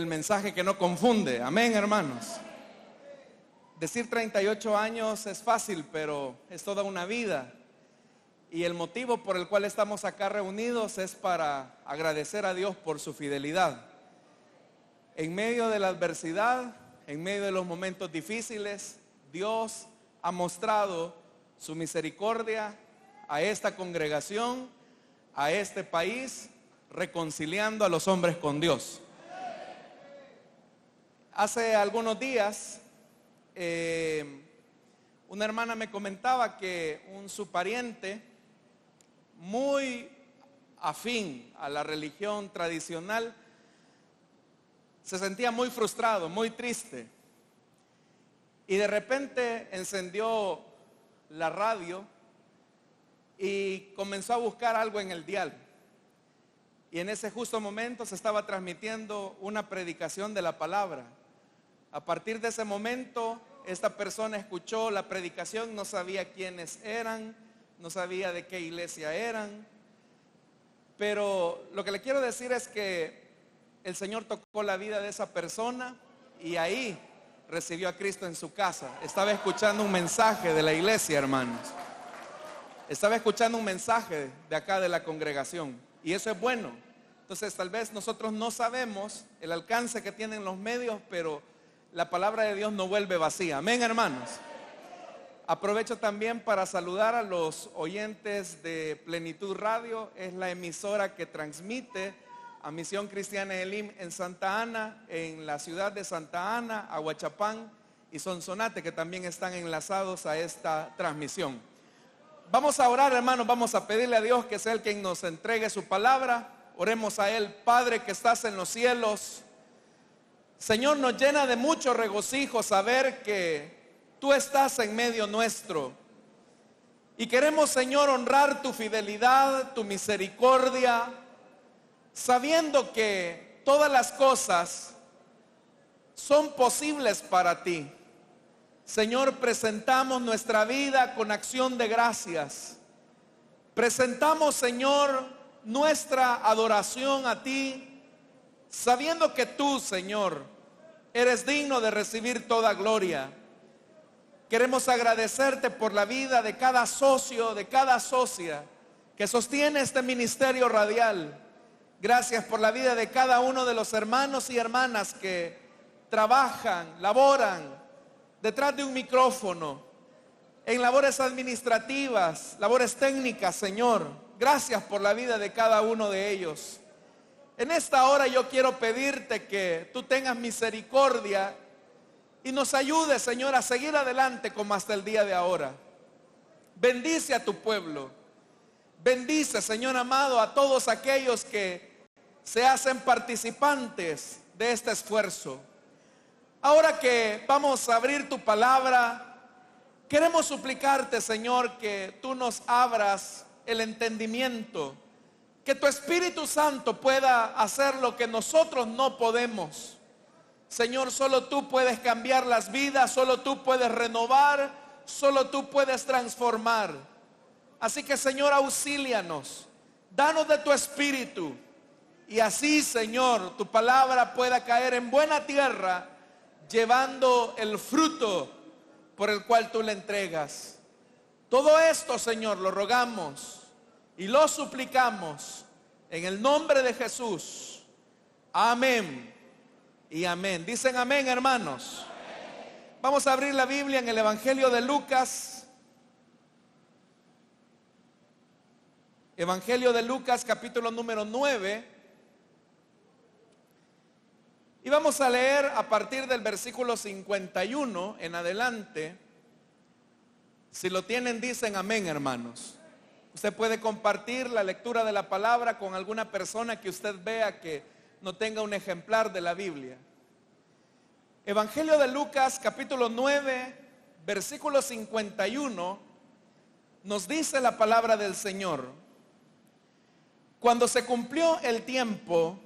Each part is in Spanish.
el mensaje que no confunde. Amén, hermanos. Decir 38 años es fácil, pero es toda una vida. Y el motivo por el cual estamos acá reunidos es para agradecer a Dios por su fidelidad. En medio de la adversidad, en medio de los momentos difíciles, Dios ha mostrado su misericordia a esta congregación, a este país, reconciliando a los hombres con Dios. Hace algunos días, una hermana me comentaba que su pariente, muy afín a la religión tradicional, se sentía muy frustrado, muy triste. Y de repente encendió la radio y comenzó a buscar algo en el dial. Y en ese justo momento se estaba transmitiendo una predicación de la palabra. A partir de ese momento, esta persona escuchó la predicación, no sabía quiénes eran, no sabía de qué iglesia eran. Pero lo que le quiero decir es que el Señor tocó la vida de esa persona y ahí recibió a Cristo en su casa. Estaba escuchando un mensaje de la iglesia, hermanos. Estaba escuchando un mensaje de acá de la congregación. Y eso es bueno. Entonces tal vez nosotros no sabemos el alcance que tienen los medios, pero la palabra de Dios no vuelve vacía. Amén, hermanos. Aprovecho también para saludar a los oyentes de Plenitud Radio. Es la emisora que transmite a Misión Cristiana Elim en Santa Ana, en la ciudad de Santa Ana, Aguachapán y Sonsonate, que también están enlazados a esta transmisión. Vamos a orar, hermanos, vamos a pedirle a Dios que sea el quien nos entregue su palabra. Oremos a Él. Padre que estás en los cielos, Señor, nos llena de mucho regocijo saber que Tú estás en medio nuestro. Y queremos, Señor, honrar Tu fidelidad, Tu misericordia, sabiendo que todas las cosas son posibles para Ti. Señor, presentamos nuestra vida con acción de gracias. Presentamos, Señor, nuestra adoración a Ti, sabiendo que Tú, Señor, eres digno de recibir toda gloria. Queremos agradecerte por la vida de cada socio, de cada socia que sostiene este ministerio radial. Gracias por la vida de cada uno de los hermanos y hermanas que trabajan, laboran detrás de un micrófono, en labores administrativas, labores técnicas, Señor. Gracias por la vida de cada uno de ellos. En esta hora yo quiero pedirte que Tú tengas misericordia y nos ayudes, Señor, a seguir adelante como hasta el día de ahora. Bendice a Tu pueblo. Bendice, Señor amado, a todos aquellos que se hacen participantes de este esfuerzo. Ahora que vamos a abrir Tu palabra, queremos suplicarte, Señor, que Tú nos abras el entendimiento, que Tu Espíritu Santo pueda hacer lo que nosotros no podemos. Señor, solo Tú puedes cambiar las vidas, solo Tú puedes renovar, solo Tú puedes transformar. Así que, Señor, auxílianos, danos de Tu Espíritu y así, Señor, Tu palabra pueda caer en buena tierra, llevando el fruto por el cual Tú le entregas. Todo esto, Señor, lo rogamos y lo suplicamos en el nombre de Jesús. Amén y amén. Dicen amén, hermanos. Amén. Vamos a abrir la Biblia en el Evangelio de Lucas. Evangelio de Lucas, capítulo número 9. Y vamos a leer a partir del versículo 51 en adelante. Si lo tienen, dicen amén, hermanos. Usted puede compartir la lectura de la palabra con alguna persona que usted vea que no tenga un ejemplar de la Biblia. Evangelio de Lucas, capítulo 9, versículo 51, nos dice la palabra del Señor. Cuando se cumplió el tiempo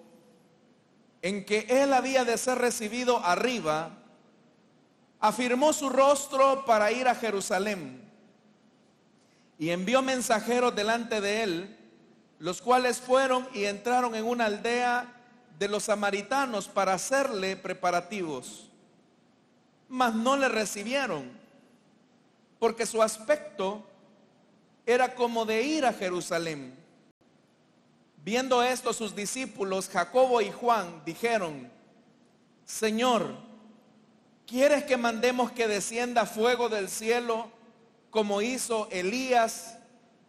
en que Él había de ser recibido arriba, afirmó su rostro para ir a Jerusalén y envió mensajeros delante de Él, los cuales fueron y entraron en una aldea de los samaritanos para hacerle preparativos, mas no le recibieron, porque su aspecto era como de ir a Jerusalén. Viendo esto, sus discípulos Jacobo y Juan dijeron: Señor, ¿quieres que mandemos que descienda fuego del cielo como hizo Elías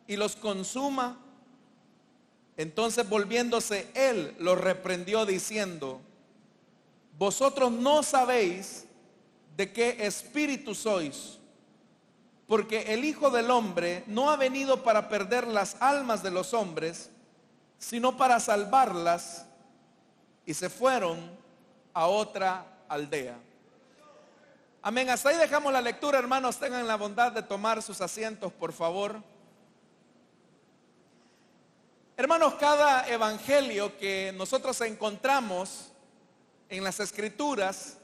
y los consuma? Entonces, volviéndose él, los reprendió diciendo: vosotros no sabéis de qué espíritu sois, porque el Hijo del Hombre no ha venido para perder las almas de los hombres, sino para salvarlas. Y se fueron a otra aldea. Amén. Hasta ahí dejamos la lectura, hermanos. Tengan la bondad de tomar sus asientos, por favor. Hermanos, cada evangelio que nosotros encontramos en las Escrituras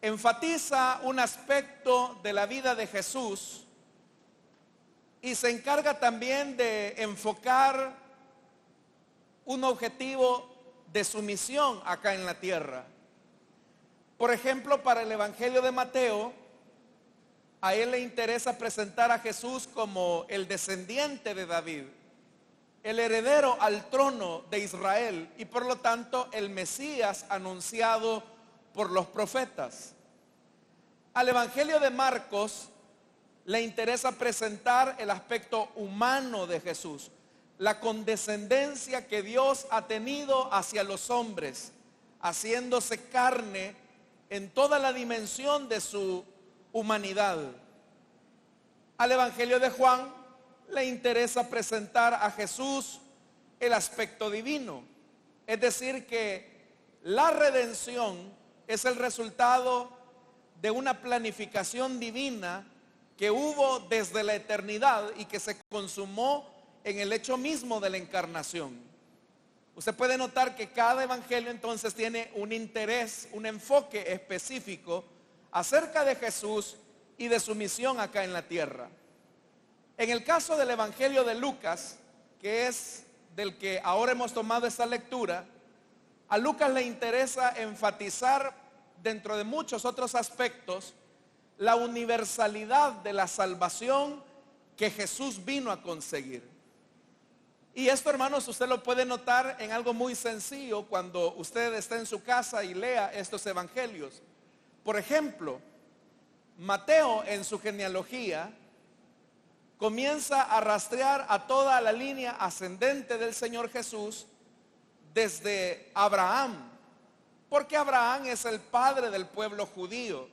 enfatiza un aspecto de la vida de Jesús y se encarga también de enfocar un objetivo de su misión acá en la tierra. Por ejemplo, para el Evangelio de Mateo, a él le interesa presentar a Jesús como el descendiente de David, el heredero al trono de Israel y por lo tanto el Mesías anunciado por los profetas. Al Evangelio de Marcos le interesa presentar el aspecto humano de Jesús, la condescendencia que Dios ha tenido hacia los hombres, haciéndose carne en toda la dimensión de su humanidad. Al Evangelio de Juan le interesa presentar a Jesús el aspecto divino, es decir, que la redención es el resultado de una planificación divina que hubo desde la eternidad y que se consumó en el hecho mismo de la encarnación. Usted puede notar que cada evangelio entonces tiene un interés, un enfoque específico acerca de Jesús y de su misión acá en la tierra. En el caso del Evangelio de Lucas, que es del que ahora hemos tomado esta lectura, a Lucas le interesa enfatizar, dentro de muchos otros aspectos, la universalidad de la salvación que Jesús vino a conseguir. Y esto, hermanos, usted lo puede notar en algo muy sencillo cuando usted está en su casa y lea estos evangelios. Por ejemplo, Mateo en su genealogía comienza a rastrear a toda la línea ascendente del Señor Jesús desde Abraham, porque Abraham es el padre del pueblo judío.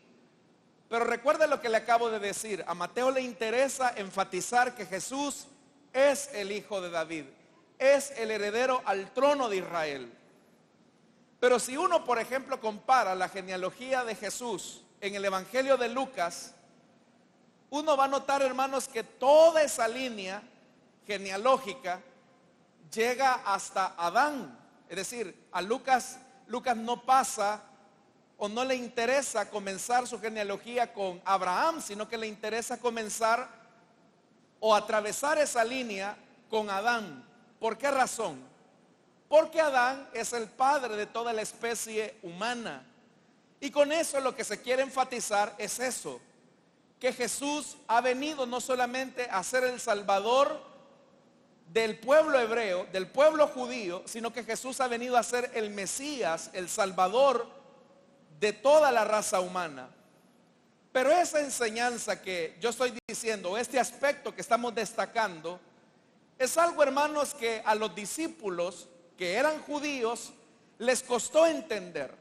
Pero recuerde lo que le acabo de decir, a Mateo le interesa enfatizar que Jesús es el hijo de David, es el heredero al trono de Israel. Pero si uno, por ejemplo, compara la genealogía de Jesús en el Evangelio de Lucas, uno va a notar, hermanos, que toda esa línea genealógica llega hasta Adán. Es decir, a Lucas no pasa o no le interesa comenzar su genealogía con Abraham, sino que le interesa comenzar o atravesar esa línea con Adán. ¿Por qué razón? Porque Adán es el padre de toda la especie humana. Y con eso lo que se quiere enfatizar es eso, que Jesús ha venido no solamente a ser el Salvador del pueblo hebreo, del pueblo judío, sino que Jesús ha venido a ser el Mesías, el Salvador de toda la raza humana. Pero esa enseñanza que yo estoy diciendo, este aspecto que estamos destacando, es algo, hermanos, que a los discípulos que eran judíos les costó entender.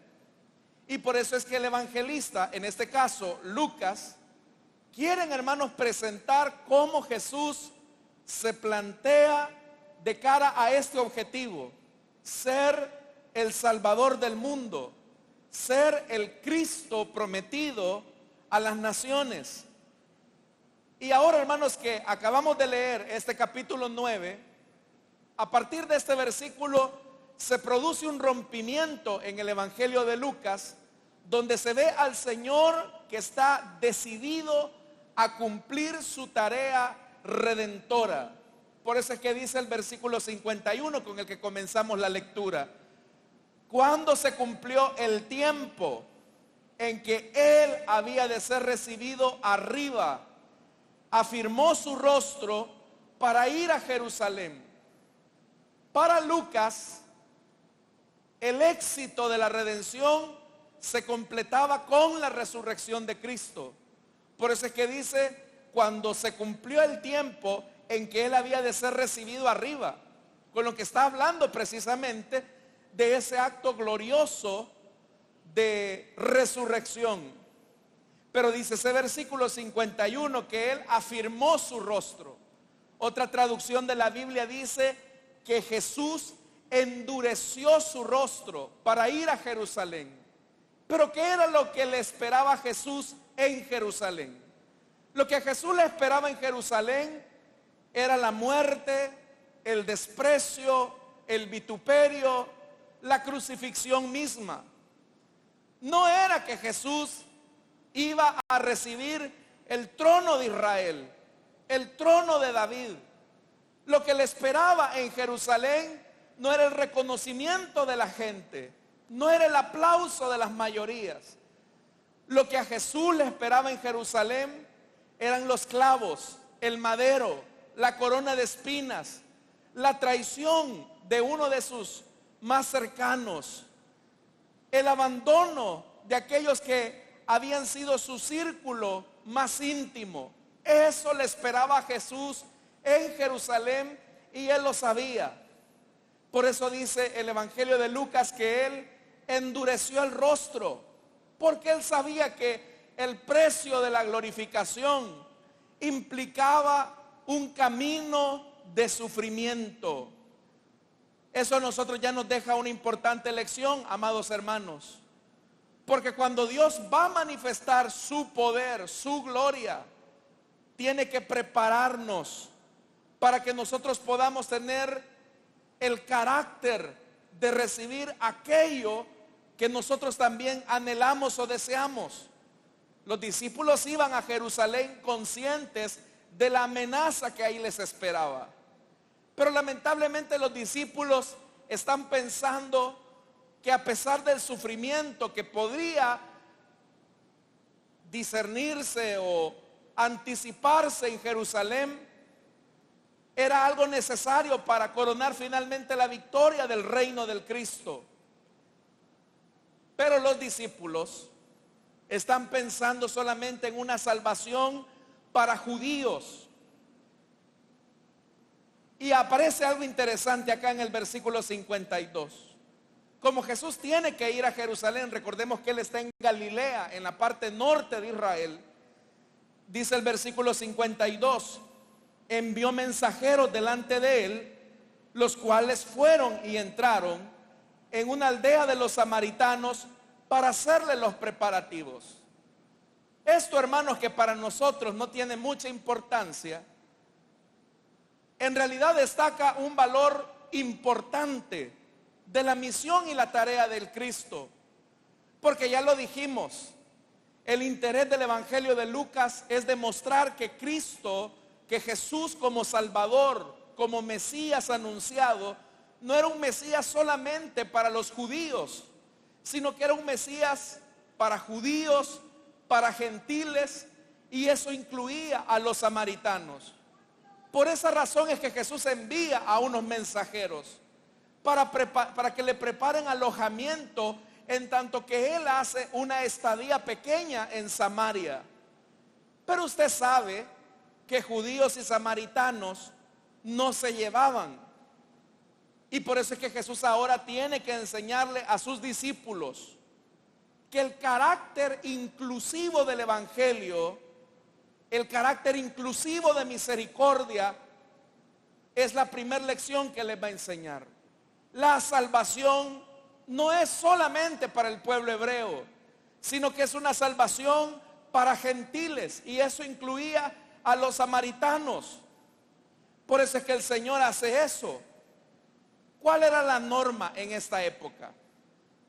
Y por eso es que el evangelista, en este caso Lucas, quieren, hermanos, presentar cómo Jesús se plantea de cara a este objetivo: ser el Salvador del mundo, ser el Cristo prometido a las naciones. Y ahora, hermanos, que acabamos de leer este capítulo 9, a partir de este versículo se produce un rompimiento en el Evangelio de Lucas, donde se ve al Señor que está decidido a cumplir su tarea redentora. Por eso es que dice el versículo 51 con el que comenzamos la lectura: Cuando se cumplió el tiempo en que él había de ser recibido arriba, afirmó su rostro para ir a Jerusalén. Para Lucas, el éxito de la redención se completaba con la resurrección de Cristo. Por eso es que dice, cuando se cumplió el tiempo en que él había de ser recibido arriba, con lo que está hablando precisamente de ese acto glorioso de resurrección. Pero dice ese versículo 51 que él afirmó su rostro. Otra traducción de la Biblia dice que Jesús endureció su rostro para ir a Jerusalén. Pero ¿qué era lo que le esperaba a Jesús en Jerusalén? Lo que a Jesús le esperaba en Jerusalén era la muerte, el desprecio, el vituperio, la crucifixión misma. No era que Jesús iba a recibir el trono de Israel, el trono de David. Lo que le esperaba en Jerusalén no era el reconocimiento de la gente, no era el aplauso de las mayorías. Lo que a Jesús le esperaba en Jerusalén eran los clavos, el madero, la corona de espinas, la traición de uno de sus más cercanos, el abandono de aquellos que habían sido su círculo más íntimo. Eso le esperaba a Jesús en Jerusalén y él lo sabía. Por eso dice el Evangelio de Lucas que él endureció el rostro, porque él sabía que el precio de la glorificación implicaba un camino de sufrimiento. Eso a nosotros ya nos deja una importante lección, amados hermanos. Porque cuando Dios va a manifestar su poder, su gloria, tiene que prepararnos para que nosotros podamos tener el carácter de recibir aquello que nosotros también anhelamos o deseamos. Los discípulos iban a Jerusalén conscientes de la amenaza que ahí les esperaba. Pero lamentablemente los discípulos están pensando que a pesar del sufrimiento que podría discernirse o anticiparse en Jerusalén, era algo necesario para coronar finalmente la victoria del reino del Cristo. Pero los discípulos están pensando solamente en una salvación para judíos. Y aparece algo interesante acá en el versículo 52. Como Jesús tiene que ir a Jerusalén, recordemos que él está en Galilea, en la parte norte de Israel. Dice el versículo 52, envió mensajeros delante de él, los cuales fueron y entraron en una aldea de los samaritanos para hacerle los preparativos. Esto, hermanos, que para nosotros no tiene mucha importancia, en realidad destaca un valor importante de la misión y la tarea del Cristo. Porque ya lo dijimos, el interés del Evangelio de Lucas es demostrar que Cristo, que Jesús como Salvador, como Mesías anunciado, no era un Mesías solamente para los judíos, sino que era un Mesías para judíos, para gentiles, y eso incluía a los samaritanos. Por esa razón es que Jesús envía a unos mensajeros para que le preparen alojamiento, en tanto que él hace una estadía pequeña en Samaria. Pero usted sabe que judíos y samaritanos no se llevaban, y por eso es que Jesús ahora tiene que enseñarle a sus discípulos que el carácter inclusivo del Evangelio, el carácter inclusivo de misericordia, es la primera lección que les va a enseñar. La salvación no es solamente para el pueblo hebreo, sino que es una salvación para gentiles, y eso incluía a los samaritanos. Por eso es que el Señor hace eso. ¿Cuál era la norma en esta época?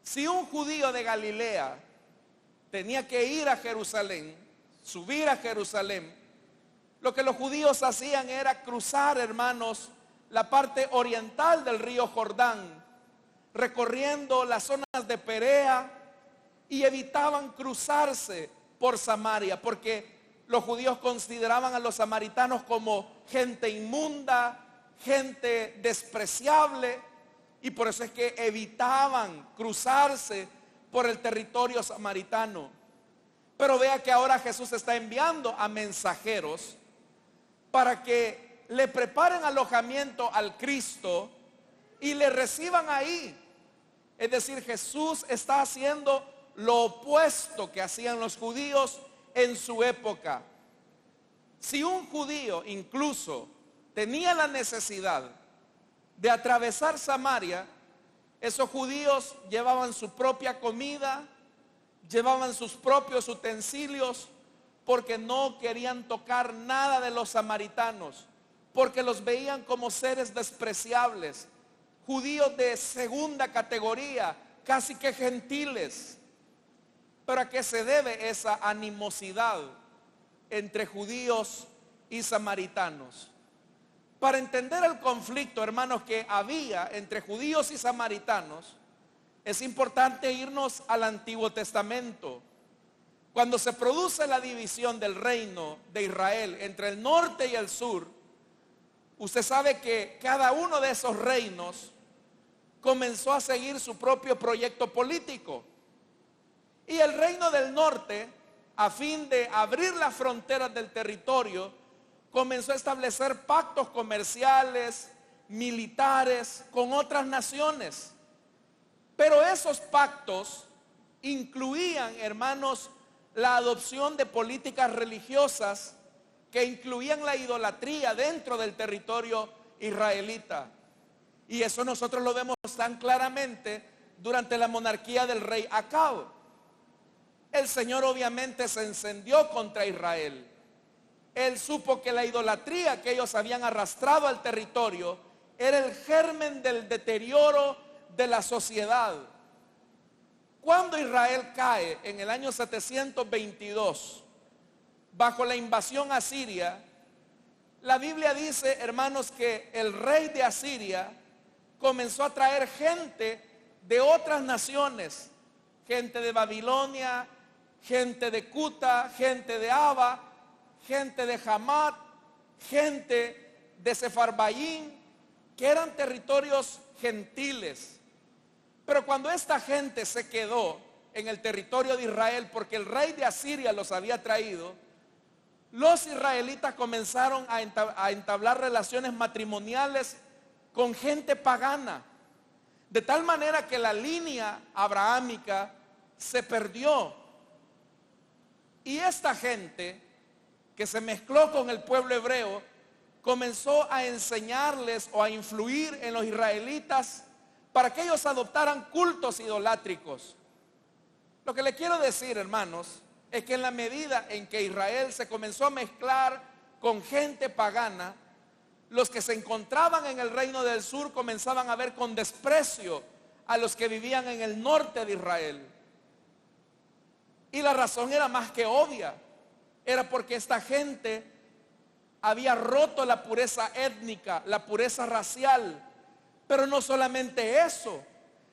Si un judío de Galilea tenía que ir a Jerusalén, subir a Jerusalén, lo que los judíos hacían era cruzar, hermanos, la parte oriental del río Jordán recorriendo las zonas de Perea y evitaban cruzarse por Samaria, porque los judíos consideraban a los samaritanos como gente inmunda, gente despreciable, y por eso es que evitaban cruzarse por el territorio samaritano. Pero vea que ahora Jesús está enviando a mensajeros para que le preparen alojamiento al Cristo y le reciban ahí. Es decir, Jesús está haciendo lo opuesto que hacían los judíos en su época. Si un judío incluso tenía la necesidad de atravesar Samaria, esos judíos llevaban su propia comida, llevaban sus propios utensilios, porque no querían tocar nada de los samaritanos, porque los veían como seres despreciables, judíos de segunda categoría, casi que gentiles. ¿Pero a qué se debe esa animosidad entre judíos y samaritanos? Para entender el conflicto, hermanos, que había entre judíos y samaritanos, es importante irnos al Antiguo Testamento. Cuando se produce la división del reino de Israel entre el norte y el sur, usted sabe que cada uno de esos reinos comenzó a seguir su propio proyecto político. Y el reino del norte, a fin de abrir las fronteras del territorio, comenzó a establecer pactos comerciales, militares con otras naciones. Pero esos pactos incluían, hermanos, la adopción de políticas religiosas que incluían la idolatría dentro del territorio israelita. Y eso nosotros lo vemos tan claramente durante la monarquía del rey Acab. El Señor obviamente se encendió contra Israel. Él supo que la idolatría que ellos habían arrastrado al territorio era el germen del deterioro de la sociedad. Cuando Israel cae en el año 722 bajo la invasión asiria, la Biblia dice, hermanos, que el rey de Asiria comenzó a traer gente de otras naciones, gente de Babilonia, gente de Cuta, gente de Aba, gente de Hamat, gente de Sefarbayim, que eran territorios gentiles. Pero cuando esta gente se quedó en el territorio de Israel, porque el rey de Asiria los había traído, los israelitas comenzaron a entablar relaciones matrimoniales con gente pagana, de tal manera que la línea abrahámica se perdió. Y esta gente que se mezcló con el pueblo hebreo comenzó a enseñarles o a influir en los israelitas para que ellos adoptaran cultos idolátricos. Lo que le quiero decir, hermanos, es que en la medida en que Israel se comenzó a mezclar con gente pagana, los que se encontraban en el reino del sur comenzaban a ver con desprecio a los que vivían en el norte de Israel. Y la razón era más que obvia. Era porque esta gente había roto la pureza étnica, la pureza racial. Pero no solamente eso,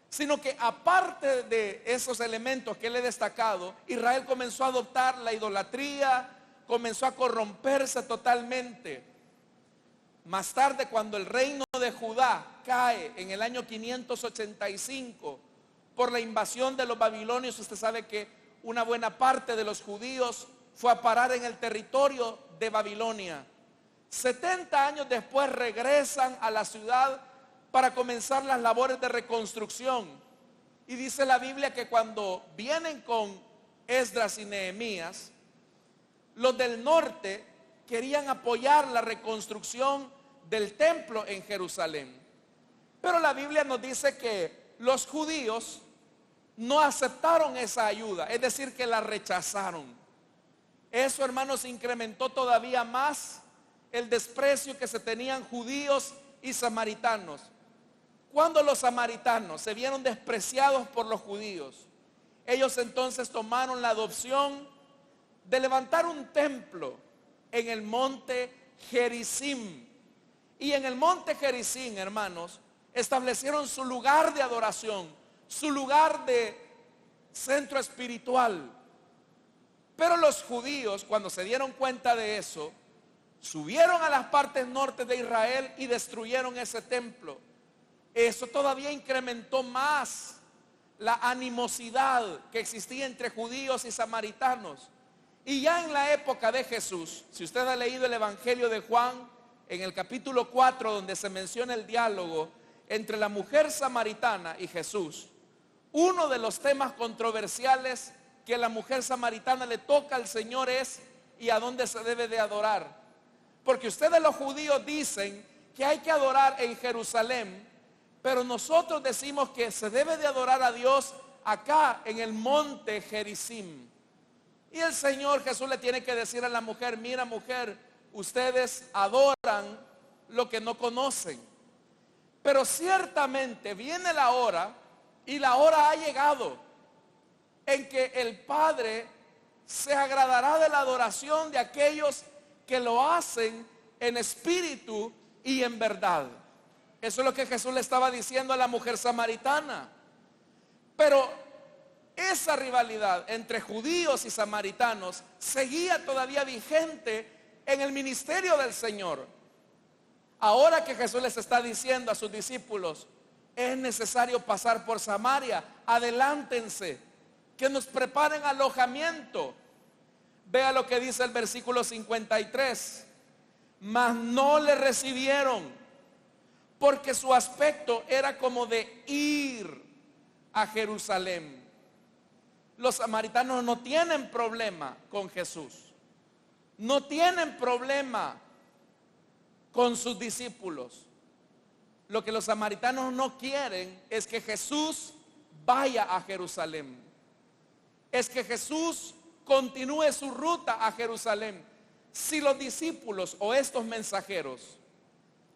sino que aparte de esos elementos que le he destacado, Israel comenzó a adoptar la idolatría, comenzó a corromperse totalmente. Más tarde, cuando el reino de Judá cae en el año 585 por la invasión de los babilonios, usted sabe que una buena parte de los judíos fue a parar en el territorio de Babilonia. 70 años después regresan a la ciudad para comenzar las labores de reconstrucción. Y dice la Biblia que cuando vienen con Esdras y Nehemías, los del norte querían apoyar la reconstrucción del templo en Jerusalén. Pero la Biblia nos dice que los judíos no aceptaron esa ayuda, es decir, que la rechazaron. Eso, hermanos, incrementó todavía más el desprecio que se tenían judíos y samaritanos. Cuando los samaritanos se vieron despreciados por los judíos, ellos entonces tomaron la adopción de levantar un templo en el monte Gerizim. Y en el monte Gerizim, hermanos, establecieron su lugar de adoración, su lugar de centro espiritual. Pero los judíos, cuando se dieron cuenta de eso, subieron a las partes norte de Israel y destruyeron ese templo. Eso todavía incrementó más la animosidad que existía entre judíos y samaritanos. Y ya en la época de Jesús, si usted ha leído el Evangelio de Juan, en el capítulo 4, donde se menciona el diálogo entre la mujer samaritana y Jesús, uno de los temas controversiales que la mujer samaritana le toca al Señor es: ¿y a dónde se debe de adorar? Porque ustedes los judíos dicen que hay que adorar en Jerusalén, pero nosotros decimos que se debe de adorar a Dios acá en el monte Gerizim. Y el Señor Jesús le tiene que decir a la mujer: mira, mujer, ustedes adoran lo que no conocen. Pero ciertamente viene la hora, y la hora ha llegado, en que el Padre se agradará de la adoración de aquellos que lo hacen en espíritu y en verdad. Eso es lo que Jesús le estaba diciendo a la mujer samaritana. Pero esa rivalidad entre judíos y samaritanos seguía todavía vigente en el ministerio del Señor. Ahora que Jesús les está diciendo a sus discípulos: es necesario pasar por Samaria, adelántense, que nos preparen alojamiento. Vea lo que dice el versículo 53. Mas no le recibieron, porque su aspecto era como de ir a Jerusalén. Los samaritanos no tienen problema con Jesús, no tienen problema con sus discípulos. Lo que los samaritanos no quieren es que Jesús vaya a Jerusalén, es que Jesús continúe su ruta a Jerusalén. Si los discípulos o estos mensajeros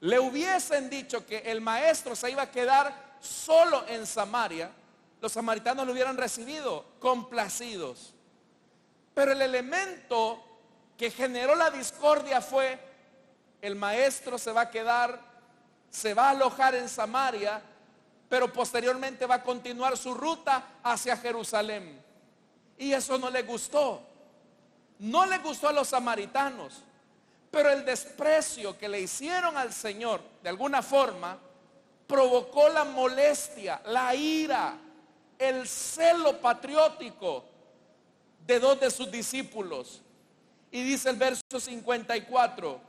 le hubiesen dicho que el maestro se iba a quedar solo en Samaria, los samaritanos lo hubieran recibido complacidos. Pero el elemento que generó la discordia fue: el maestro se va a quedar, se va a alojar en Samaria, pero posteriormente va a continuar su ruta hacia Jerusalén. Y eso no le gustó. No le gustó a los samaritanos. Pero el desprecio que le hicieron al Señor, de alguna forma, provocó la molestia, la ira, el celo patriótico de dos de sus discípulos. Y dice el verso 54: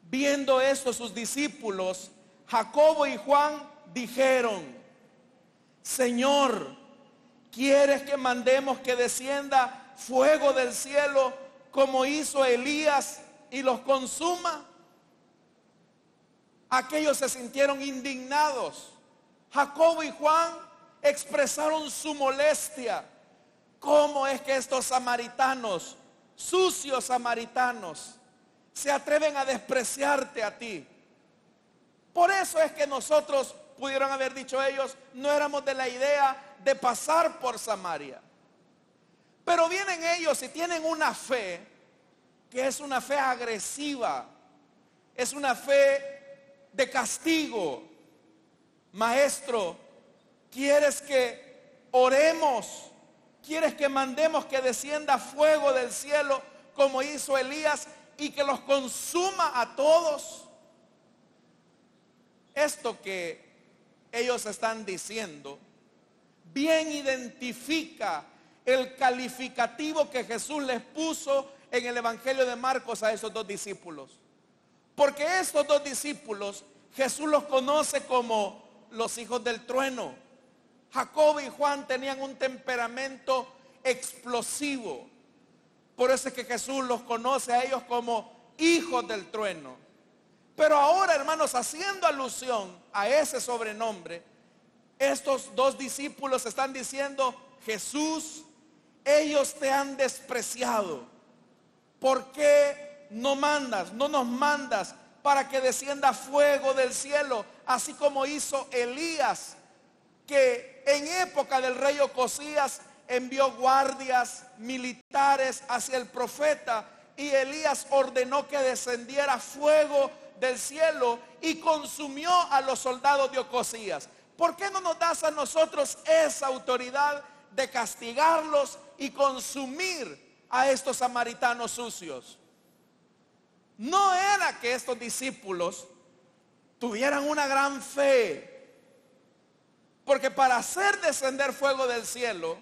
viendo esto sus discípulos, Jacobo y Juan dijeron: Señor, ¿quieres que mandemos que descienda fuego del cielo como hizo Elías y los consuma? Aquellos se sintieron indignados. Jacobo y Juan expresaron su molestia. ¿Cómo es que estos samaritanos, sucios samaritanos, se atreven a despreciarte a ti? Por eso es que nosotros, pudieron haber dicho ellos, no éramos de la idea de pasar por Samaria. Pero vienen ellos y tienen una fe que es una fe agresiva, es una fe de castigo. Maestro, ¿quieres que oremos? ¿Quieres que mandemos que descienda fuego del cielo como hizo Elías y que los consuma a todos? Esto que ellos están diciendo bien identifica el calificativo que Jesús les puso en el Evangelio de Marcos a esos dos discípulos. Porque estos dos discípulos Jesús los conoce como los hijos del trueno. Jacobo y Juan tenían un temperamento explosivo. Por eso es que Jesús los conoce a ellos como hijos del trueno. Pero ahora, hermanos, haciendo alusión a ese sobrenombre, estos dos discípulos están diciendo: Jesús, ellos te han despreciado. ¿Por qué no nos mandas para que descienda fuego del cielo, así como hizo Elías, que en época del rey Ocosías envió guardias militares hacia el profeta, y Elías ordenó que descendiera fuego del cielo y consumió a los soldados de Ocosías. ¿Por qué no nos das a nosotros esa autoridad de castigarlos y consumir a estos samaritanos sucios? No era que estos discípulos tuvieran una gran fe, porque para hacer descender fuego del cielo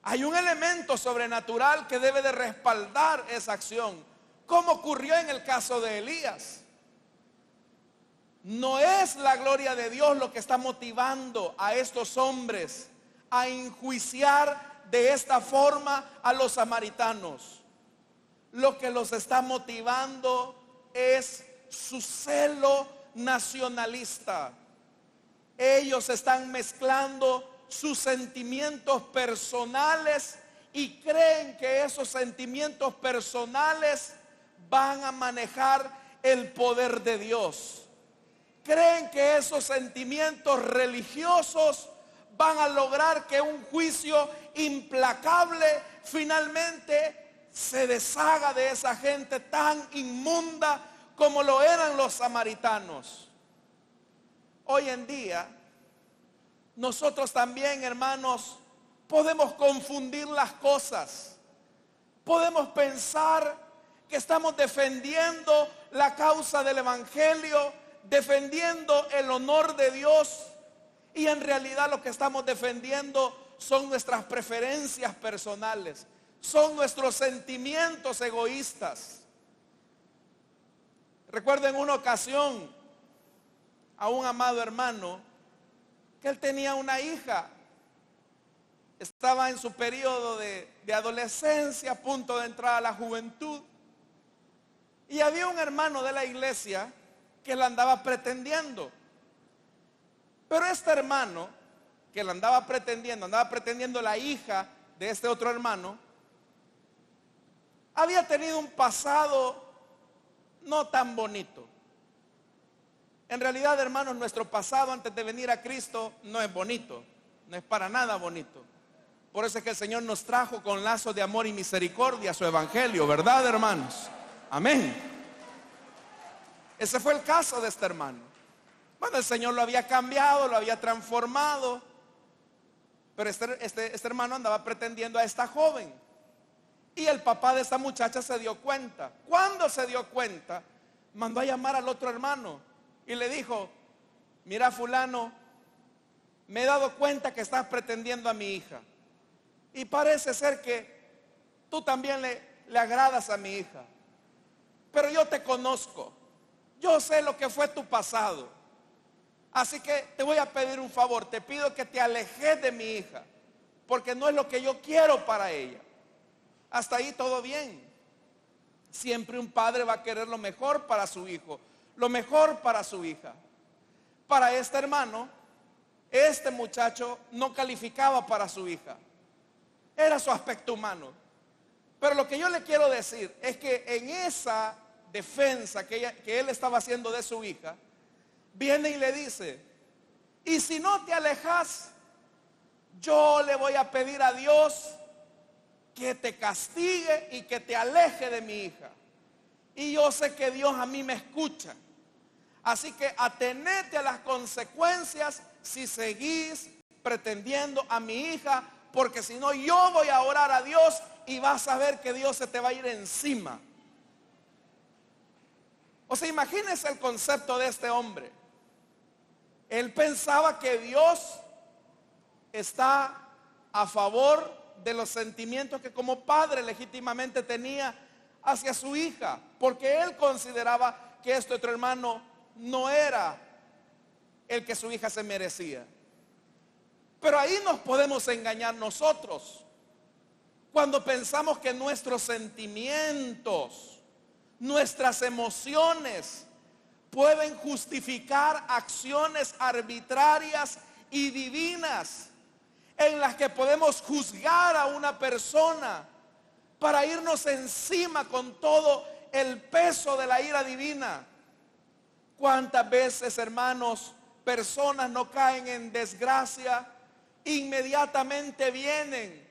hay un elemento sobrenatural que debe de respaldar esa acción, como ocurrió en el caso de Elías. No es la gloria de Dios lo que está motivando a estos hombres a enjuiciar de esta forma a los samaritanos. Lo que los está motivando es su celo nacionalista. Ellos están mezclando sus sentimientos personales y creen que esos sentimientos personales van a manejar el poder de Dios. Creen que esos sentimientos religiosos van a lograr que un juicio implacable finalmente se deshaga de esa gente tan inmunda como lo eran los samaritanos. Hoy en día, nosotros también, hermanos, podemos confundir las cosas. Podemos pensar que estamos defendiendo la causa del evangelio, defendiendo el honor de Dios, y en realidad lo que estamos defendiendo son nuestras preferencias personales, son nuestros sentimientos egoístas. Recuerdo en una ocasión a un amado hermano que él tenía una hija, estaba en su periodo de adolescencia, a punto de entrar a la juventud, y había un hermano de la iglesia que la andaba pretendiendo. Pero este hermano que la andaba pretendiendo la hija de este otro hermano, había tenido un pasado no tan bonito. En realidad, hermanos, nuestro pasado antes de venir a Cristo no es bonito, no es para nada bonito. Por eso es que el Señor nos trajo con lazos de amor y misericordia su evangelio, ¿verdad, hermanos? Amén. Ese fue el caso de este hermano. Bueno, el Señor lo había cambiado, lo había transformado, pero este hermano andaba pretendiendo a esta joven. Y el papá de esta muchacha se dio cuenta. Cuando se dio cuenta, mandó a llamar al otro hermano y le dijo: mira, fulano, me he dado cuenta que estás pretendiendo a mi hija, y parece ser que tú también le agradas a mi hija, pero yo te conozco, yo sé lo que fue tu pasado, así que te voy a pedir un favor, te pido que te alejes de mi hija, porque no es lo que yo quiero para ella. Hasta ahí todo bien. Siempre un padre va a querer lo mejor para su hijo, lo mejor para su hija. Para este hermano, este muchacho no calificaba para su hija, era su aspecto humano. Pero lo que yo le quiero decir es que en esa defensa que él estaba haciendo de su hija, viene y le dice: y si no te alejas, yo le voy a pedir a Dios que te castigue y que te aleje de mi hija. Y yo sé que Dios a mí me escucha. Así que atenete a las consecuencias si seguís pretendiendo a mi hija, porque si no, yo voy a orar a Dios y vas a ver que Dios se te va a ir encima. O sea, imagínense el concepto de este hombre. Él pensaba que Dios está a favor de los sentimientos que como padre legítimamente tenía hacia su hija, porque él consideraba que este otro hermano no era el que su hija se merecía. Pero ahí nos podemos engañar nosotros cuando pensamos que nuestros sentimientos, nuestras emociones pueden justificar acciones arbitrarias y divinas en las que podemos juzgar a una persona para irnos encima con todo el peso de la ira divina. ¿Cuántas veces, hermanos, personas no caen en desgracia? Inmediatamente vienen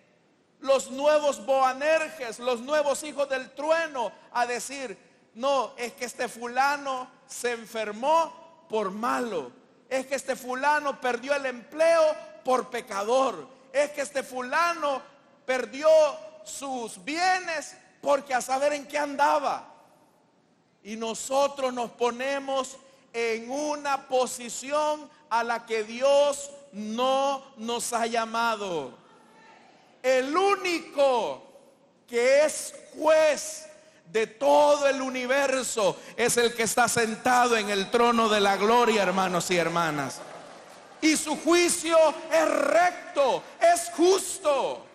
los nuevos Boanerges, los nuevos hijos del trueno, a decir: No, es que este fulano se enfermó por malo. Es que este fulano perdió el empleo por pecador. Es que este fulano perdió sus bienes porque a saber en qué andaba. Y nosotros nos ponemos en una posición a la que Dios no nos ha llamado. El único que es juez de todo el universo es el que está sentado en el trono de la gloria, hermanos y hermanas. Y su juicio es recto, es justo.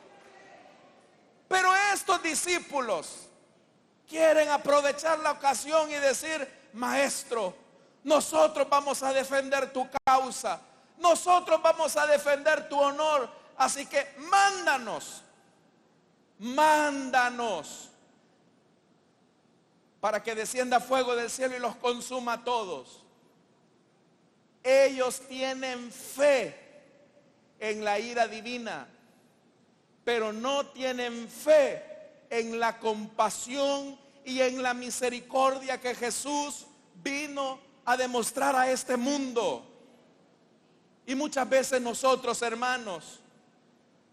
Pero estos discípulos quieren aprovechar la ocasión y decir: maestro, nosotros vamos a defender tu causa, nosotros vamos a defender tu honor, así que mándanos para que descienda fuego del cielo y los consuma a todos. Ellos tienen fe en la ira divina, pero no tienen fe en la compasión y en la misericordia que Jesús vino a demostrar a este mundo. Y muchas veces nosotros, hermanos,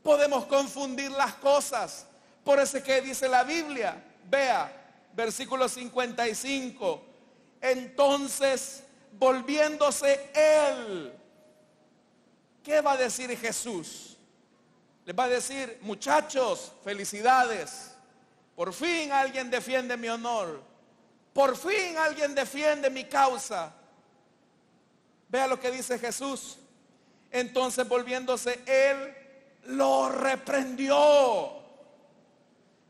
podemos confundir las cosas. Por eso es que dice la Biblia, vea, versículo 55, entonces volviéndose él, ¿qué va a decir Jesús? Les va a decir: muchachos, felicidades, por fin alguien defiende mi honor, por fin alguien defiende mi causa. Vea lo que dice Jesús. Entonces volviéndose él, lo reprendió.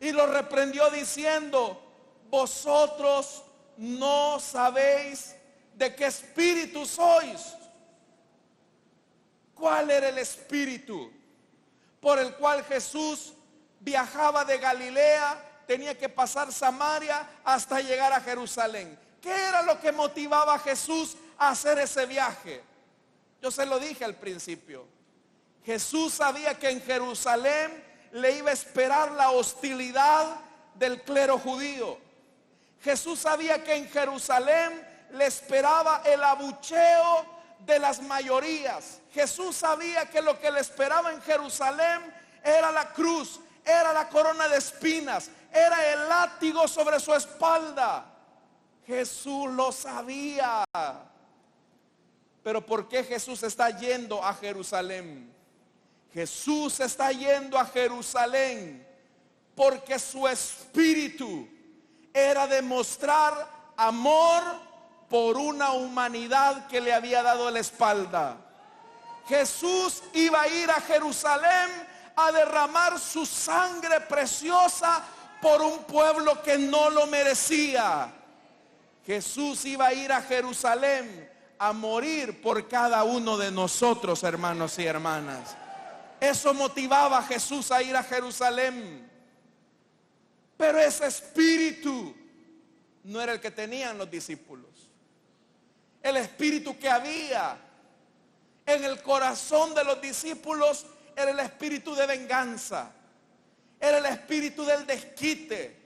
Y lo reprendió diciendo: vosotros no sabéis de qué espíritu sois. ¿Cuál era el espíritu por el cual Jesús viajaba de Galilea, tenía que pasar Samaria hasta llegar a Jerusalén? ¿Qué era lo que motivaba a Jesús a hacer ese viaje? Yo se lo dije al principio. Jesús sabía que en Jerusalén le iba a esperar la hostilidad del clero judío. Jesús sabía que en Jerusalén le esperaba el abucheo de las mayorías. Jesús sabía que lo que le esperaba en Jerusalén era la cruz, era la corona de espinas, era el látigo sobre su espalda. Jesús lo sabía. Pero ¿por qué Jesús está yendo a Jerusalén? Jesús está yendo a Jerusalén porque su espíritu era demostrar amor por una humanidad que le había dado la espalda. Jesús iba a ir a Jerusalén a derramar su sangre preciosa por un pueblo que no lo merecía. Jesús iba a ir a Jerusalén a morir por cada uno de nosotros, hermanos y hermanas. Eso motivaba a Jesús a ir a Jerusalén. Pero ese espíritu no era el que tenían los discípulos. El espíritu que había en el corazón de los discípulos era el espíritu de venganza, era el espíritu del desquite.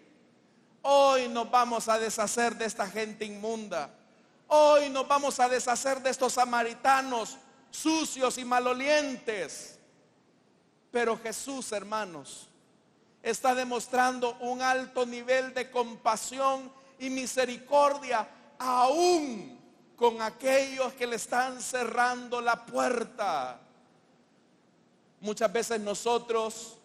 Hoy nos vamos a deshacer de esta gente inmunda. Hoy nos vamos a deshacer de estos samaritanos sucios y malolientes. Pero Jesús, hermanos, está demostrando un alto nivel de compasión y misericordia aún con aquellos que le están cerrando la puerta. Muchas veces nosotros,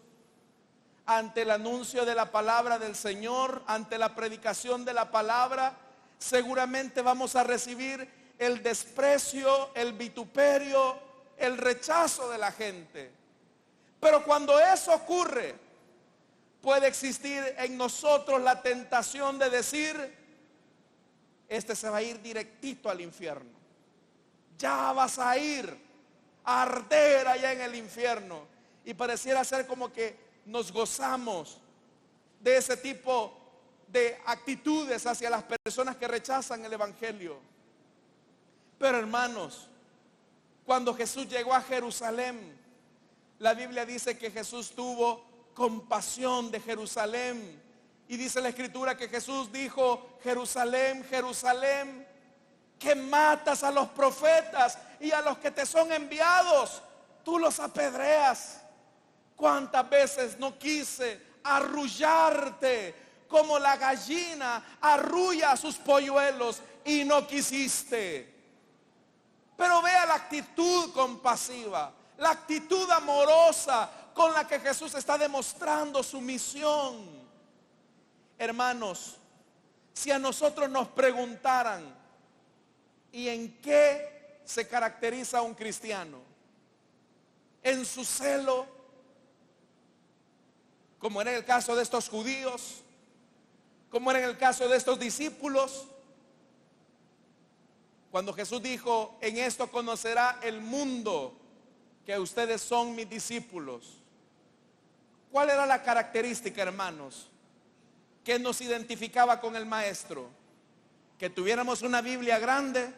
ante el anuncio de la palabra del Señor, ante la predicación de la palabra, seguramente vamos a recibir el desprecio, el vituperio, el rechazo de la gente. Pero cuando eso ocurre, puede existir en nosotros la tentación de decir: este se va a ir directito al infierno. Ya vas a ir a arder allá en el infierno. Y pareciera ser como que nos gozamos de ese tipo de actitudes hacia las personas que rechazan el evangelio. Pero hermanos, cuando Jesús llegó a Jerusalén, la Biblia dice que Jesús tuvo compasión de Jerusalén Y dice la Escritura que Jesús dijo: Jerusalén, Jerusalén, que matas a los profetas y a los que te son enviados, tú los apedreas. ¿Cuántas veces no quise arrullarte como la gallina arrulla a sus polluelos y no quisiste? Pero vea la actitud compasiva, la actitud amorosa con la que Jesús está demostrando su misión. Hermanos, si a nosotros nos preguntaran: ¿y en qué se caracteriza un cristiano? En su celo, como era en el caso de estos judíos, como era en el caso de estos discípulos. Cuando Jesús dijo: en esto conocerá el mundo que ustedes son mis discípulos. ¿Cuál era la característica, hermanos, que nos identificaba con el Maestro? Que tuviéramos una Biblia grande,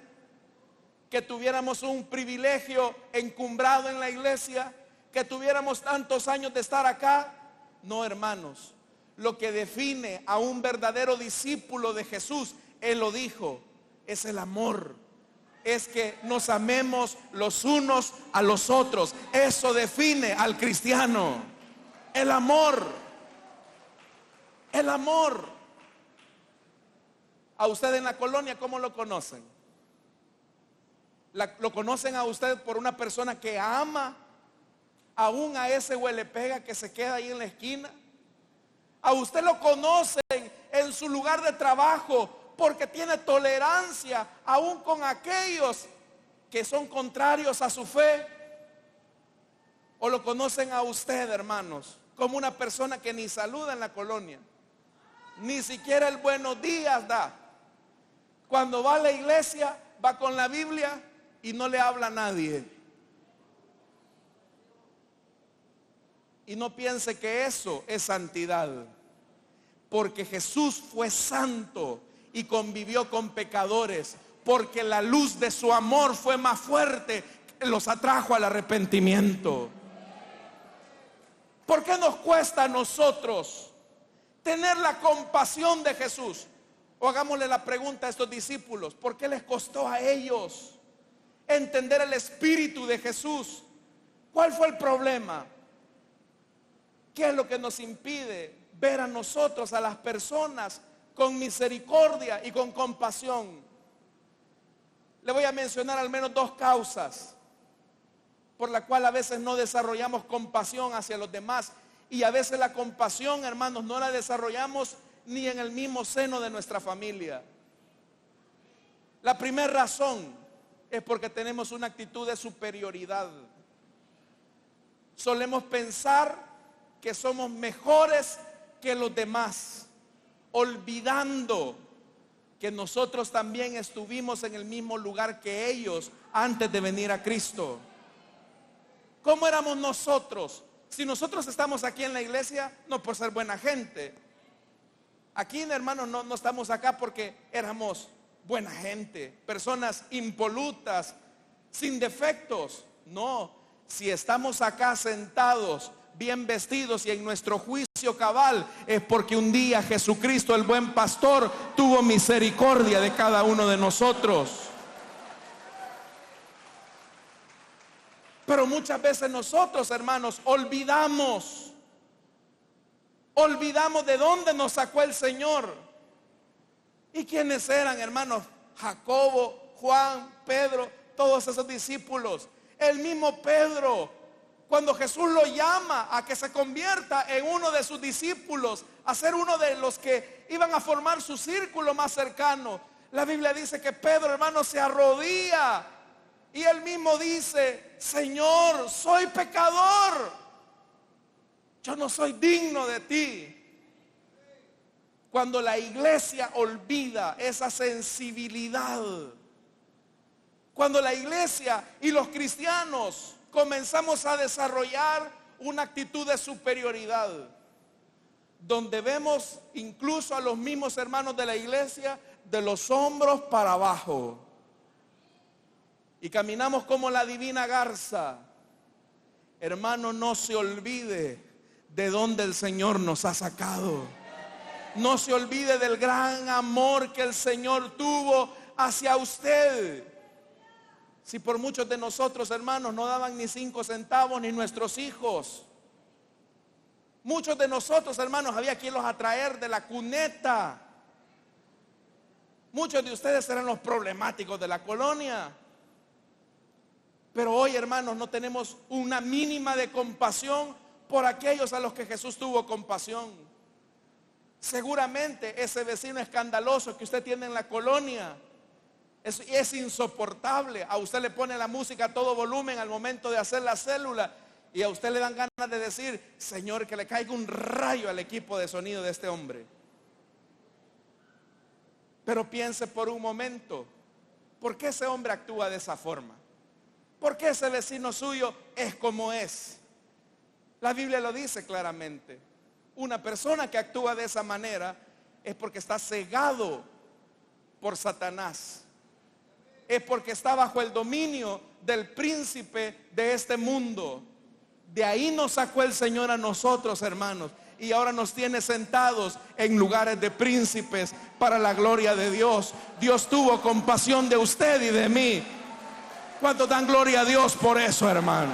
que tuviéramos un privilegio encumbrado en la iglesia, que tuviéramos tantos años de estar acá. No, hermanos, lo que define a un verdadero discípulo de Jesús, Él lo dijo, es el amor. Es que nos amemos los unos a los otros. Eso define al cristiano. El amor. El amor. A usted en la colonia, ¿cómo lo conocen? ¿Lo conocen a usted por una persona que ama aún a ese huelepega que se queda ahí en la esquina? A usted lo conocen en su lugar de trabajo porque tiene tolerancia aún con aquellos que son contrarios a su fe. O lo conocen a usted, hermanos, como una persona que ni saluda en la colonia, ni siquiera el buenos días da. Cuando va a la iglesia, va con la Biblia y no le habla a nadie. Y no piense que eso es santidad, porque Jesús fue santo y convivió con pecadores, porque la luz de su amor fue más fuerte, los atrajo al arrepentimiento. ¿Por qué nos cuesta a nosotros tener la compasión de Jesús? O hagámosle la pregunta a estos discípulos: ¿por qué les costó a ellos entender el espíritu de Jesús? ¿Cuál fue el problema? ¿Qué es lo que nos impide ver a nosotros, a las personas, con misericordia y con compasión? Le voy a mencionar al menos dos causas por la cual a veces no desarrollamos compasión hacia los demás. Y a veces la compasión, hermanos, no la desarrollamos ni en el mismo seno de nuestra familia. La primera razón es porque tenemos una actitud de superioridad. Solemos pensar que somos mejores que los demás, olvidando que nosotros también estuvimos en el mismo lugar que ellos antes de venir a Cristo. ¿Cómo éramos nosotros? Si nosotros estamos aquí en la iglesia, no por ser buena gente. Aquí, hermanos, no estamos acá porque éramos buena gente, personas impolutas, sin defectos. No, si estamos acá sentados, bien vestidos y en nuestro juicio cabal, es porque un día Jesucristo, el buen pastor, tuvo misericordia de cada uno de nosotros. Pero muchas veces nosotros, hermanos, olvidamos de dónde nos sacó el Señor. ¿Y quiénes eran, hermanos? Jacobo, Juan, Pedro, todos esos discípulos. El mismo Pedro, cuando Jesús lo llama a que se convierta en uno de sus discípulos, a ser uno de los que iban a formar su círculo más cercano, la Biblia dice que Pedro, hermano, se arrodilla y él mismo dice: Señor, soy pecador, yo no soy digno de ti. Cuando la iglesia olvida esa sensibilidad, cuando la iglesia y los cristianos comenzamos a desarrollar una actitud de superioridad, donde vemos incluso a los mismos hermanos de la iglesia de los hombros para abajo y caminamos como la divina garza, hermano, no se olvide de dónde el Señor nos ha sacado. No se olvide del gran amor que el Señor tuvo hacia usted. Si por muchos de nosotros, hermanos, no daban ni 5 centavos, ni nuestros hijos. Muchos de nosotros, hermanos, había que irlos a traer de la cuneta. Muchos de ustedes eran los problemáticos de la colonia. Pero hoy, hermanos, no tenemos una mínima de compasión por aquellos a los que Jesús tuvo compasión. Seguramente ese vecino escandaloso que usted tiene en la colonia es insoportable. A usted le pone la música a todo volumen al momento de hacer la célula y a usted le dan ganas de decir: Señor, que le caiga un rayo al equipo de sonido de este hombre. Pero piense por un momento, ¿por qué ese hombre actúa de esa forma? ¿Por qué ese vecino suyo es como es? La Biblia lo dice claramente. Una persona que actúa de esa manera es porque está cegado por Satanás. Es porque está bajo el dominio del príncipe de este mundo. De ahí nos sacó el Señor a nosotros, hermanos, y ahora nos tiene sentados en lugares de príncipes para la gloria de Dios. Dios tuvo compasión de usted y de mí. ¿Cuántos dan gloria a Dios por eso, hermano?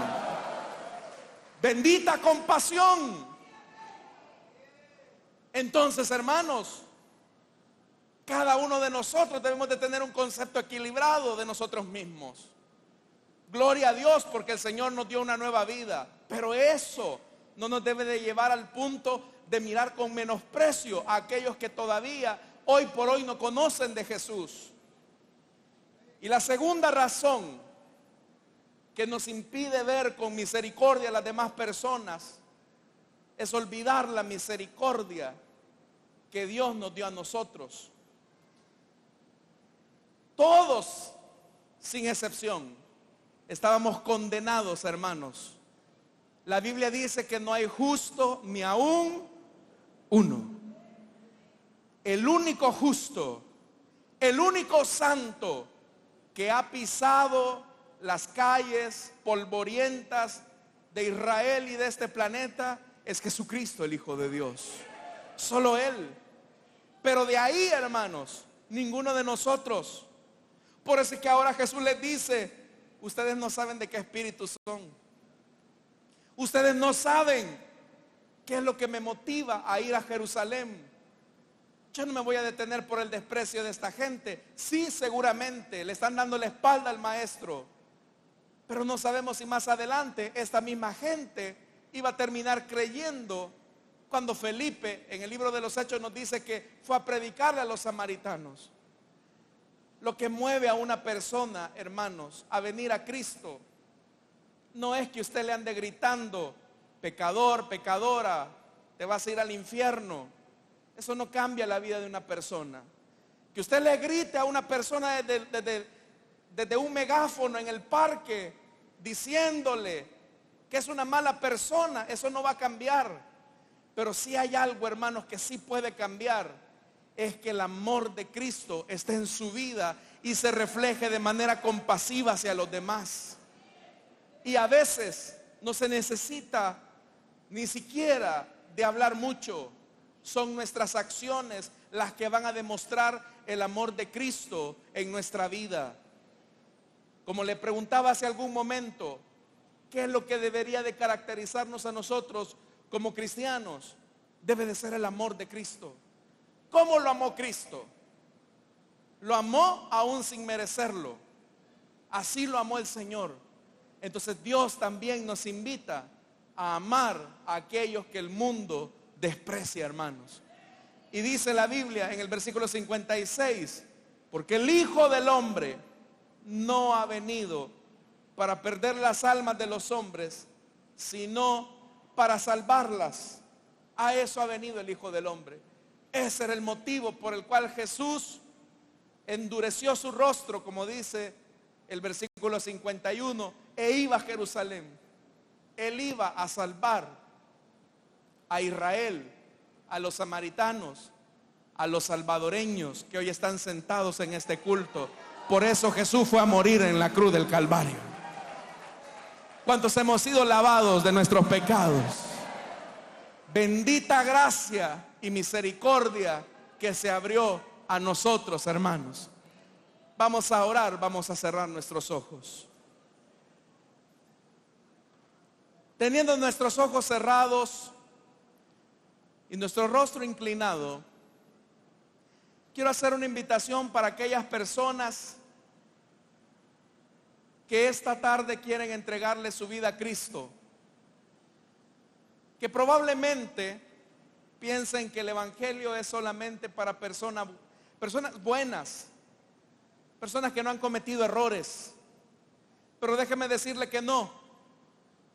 Bendita compasión. Entonces, hermanos, cada uno de nosotros debemos de tener un concepto equilibrado de nosotros mismos. Gloria a Dios porque el Señor nos dio una nueva vida. Pero eso no nos debe de llevar al punto de mirar con menosprecio a aquellos que todavía hoy por hoy no conocen de Jesús. Y la segunda razón que nos impide ver con misericordia a las demás personas es olvidar la misericordia que Dios nos dio a nosotros. Todos, sin excepción, estábamos condenados, hermanos. La Biblia dice que no hay justo ni aún uno. El único justo, el único santo que ha pisado las calles polvorientas de Israel y de este planeta es Jesucristo, el Hijo de Dios. Solo Él. Pero de ahí, hermanos, ninguno de nosotros. Por eso es que ahora Jesús les dice: ustedes no saben de qué espíritu son. Ustedes no saben qué es lo que me motiva a ir a Jerusalén. Yo no me voy a detener por el desprecio de esta gente. Sí, seguramente le están dando la espalda al maestro, pero no sabemos si más adelante esta misma gente iba a terminar creyendo cuando Felipe en el libro de los Hechos nos dice que fue a predicarle a los samaritanos. Lo que mueve a una persona, hermanos, a venir a Cristo no es que usted le ande gritando: pecador, pecadora, te vas a ir al infierno. Eso no cambia la vida de una persona. Que usted le grite a una persona desde un megáfono en el parque diciéndole que es una mala persona, eso no va a cambiar. Pero si hay algo, hermanos, que sí puede cambiar, es que el amor de Cristo esté en su vida y se refleje de manera compasiva hacia los demás. Y a veces no se necesita ni siquiera de hablar mucho. Son nuestras acciones las que van a demostrar el amor de Cristo en nuestra vida. Como le preguntaba hace algún momento, ¿qué es lo que debería de caracterizarnos a nosotros como cristianos? Debe de ser el amor de Cristo. ¿Cómo lo amó Cristo? Lo amó aún sin merecerlo. Así lo amó el Señor. Entonces Dios también nos invita a amar a aquellos que el mundo desprecia, hermanos. Y dice la Biblia en el versículo 56: porque el Hijo del Hombre no ha venido para perder las almas de los hombres, sino para salvarlas. A eso ha venido el Hijo del Hombre. Ese era el motivo por el cual Jesús endureció su rostro, como dice el versículo 51, e iba a Jerusalén. Él iba a salvar a Israel, a los samaritanos, a los salvadoreños que hoy están sentados en este culto. Por eso Jesús fue a morir en la cruz del Calvario. ¿Cuántos hemos sido lavados de nuestros pecados? Bendita gracia y misericordia que se abrió a nosotros, hermanos. Vamos a orar, vamos a cerrar nuestros ojos. Teniendo nuestros ojos cerrados y nuestro rostro inclinado, quiero hacer una invitación para aquellas personas que esta tarde quieren entregarle su vida a Cristo, que probablemente piensen que el Evangelio es solamente para personas buenas, personas que no han cometido errores. Pero déjeme decirle que no,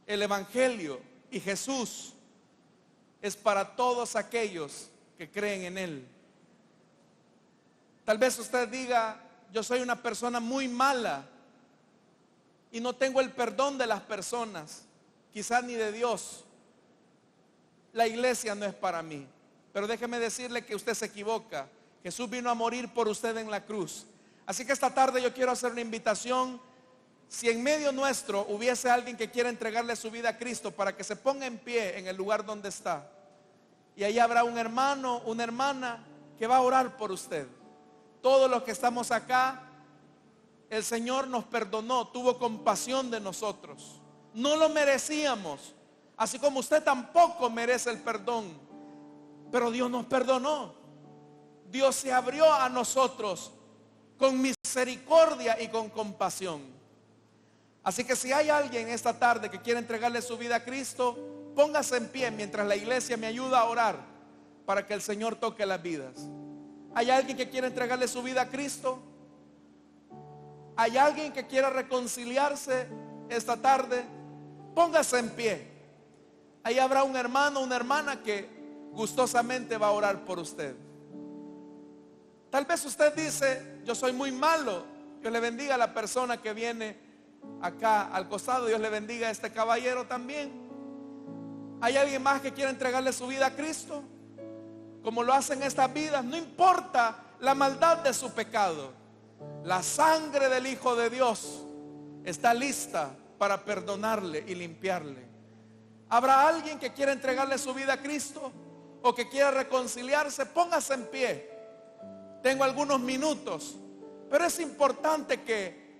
el Evangelio y Jesús es para todos aquellos que creen en Él. Tal vez usted diga: yo soy una persona muy mala y no tengo el perdón de las personas, quizás ni de Dios. La iglesia no es para mí. Pero déjeme decirle que usted se equivoca. Jesús vino a morir por usted en la cruz. Así que esta tarde yo quiero hacer una invitación. Si en medio nuestro hubiese alguien que quiera entregarle su vida a Cristo, para que se ponga en pie en el lugar donde está. Y ahí habrá un hermano, una hermana que va a orar por usted. Todos los que estamos acá, el Señor nos perdonó, tuvo compasión de nosotros. No lo merecíamos, así como usted tampoco merece el perdón. Pero Dios nos perdonó. Dios se abrió a nosotros con misericordia y con compasión. Así que si hay alguien esta tarde que quiere entregarle su vida a Cristo, póngase en pie mientras la iglesia me ayuda a orar para que el Señor toque las vidas. ¿Hay alguien que quiere entregarle su vida a Cristo? ¿Hay alguien que quiera reconciliarse esta tarde? Póngase en pie. Ahí habrá un hermano, una hermana que gustosamente va a orar por usted. Tal vez usted dice: yo soy muy malo. Dios le bendiga a la persona que viene acá al costado. Dios le bendiga a este caballero también. ¿Hay alguien más que quiera entregarle su vida a Cristo? Como lo hacen estas vidas, no importa la maldad de su pecado. La sangre del Hijo de Dios está lista para perdonarle y limpiarle. ¿Habrá alguien que quiera entregarle su vida a Cristo o que quiera reconciliarse? Póngase en pie. Tengo algunos minutos, pero es importante que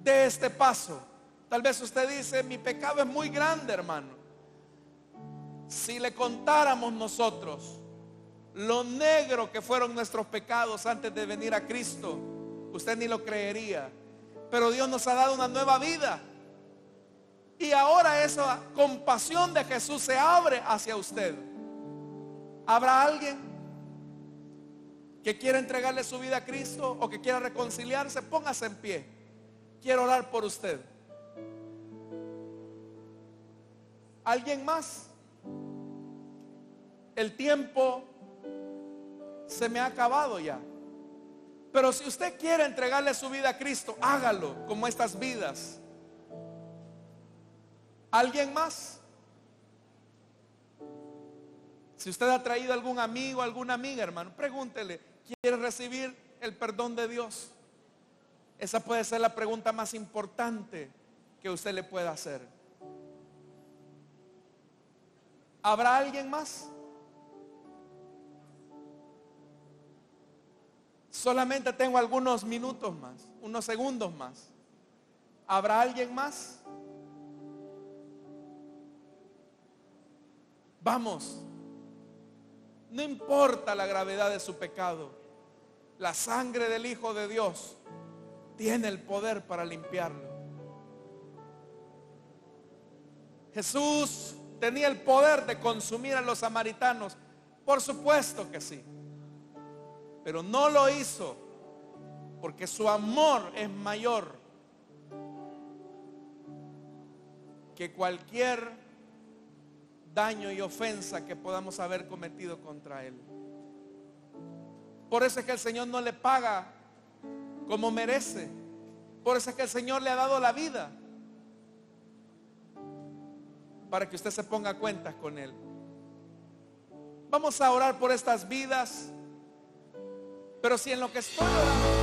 dé este paso. Tal vez usted dice: mi pecado es muy grande, hermano. Si le contáramos nosotros lo negro que fueron nuestros pecados antes de venir a Cristo, usted ni lo creería. Pero Dios nos ha dado una nueva vida, y ahora esa compasión de Jesús se abre hacia usted. ¿Habrá alguien que quiera entregarle su vida a Cristo o que quiera reconciliarse? Póngase en pie. Quiero orar por usted. ¿Alguien más? El tiempo se me ha acabado ya. Pero si usted quiere entregarle su vida a Cristo, hágalo como estas vidas. ¿Alguien más? Si usted ha traído algún amigo, alguna amiga, hermano, pregúntele: ¿quiere recibir el perdón de Dios? Esa puede ser la pregunta más importante que usted le pueda hacer. ¿Habrá alguien más? Solamente tengo algunos minutos más, unos segundos más. ¿Habrá alguien más? Vamos. No importa la gravedad de su pecado, la sangre del Hijo de Dios tiene el poder para limpiarlo. Jesús tenía el poder de consumir a los samaritanos, por supuesto que sí, pero no lo hizo porque su amor es mayor que cualquier daño y ofensa que podamos haber cometido contra Él. Por eso es que el Señor no le paga como merece. Por eso es que el Señor le ha dado la vida, para que usted se ponga a cuentas con Él. Vamos a orar por estas vidas. Pero si en lo que estoy orando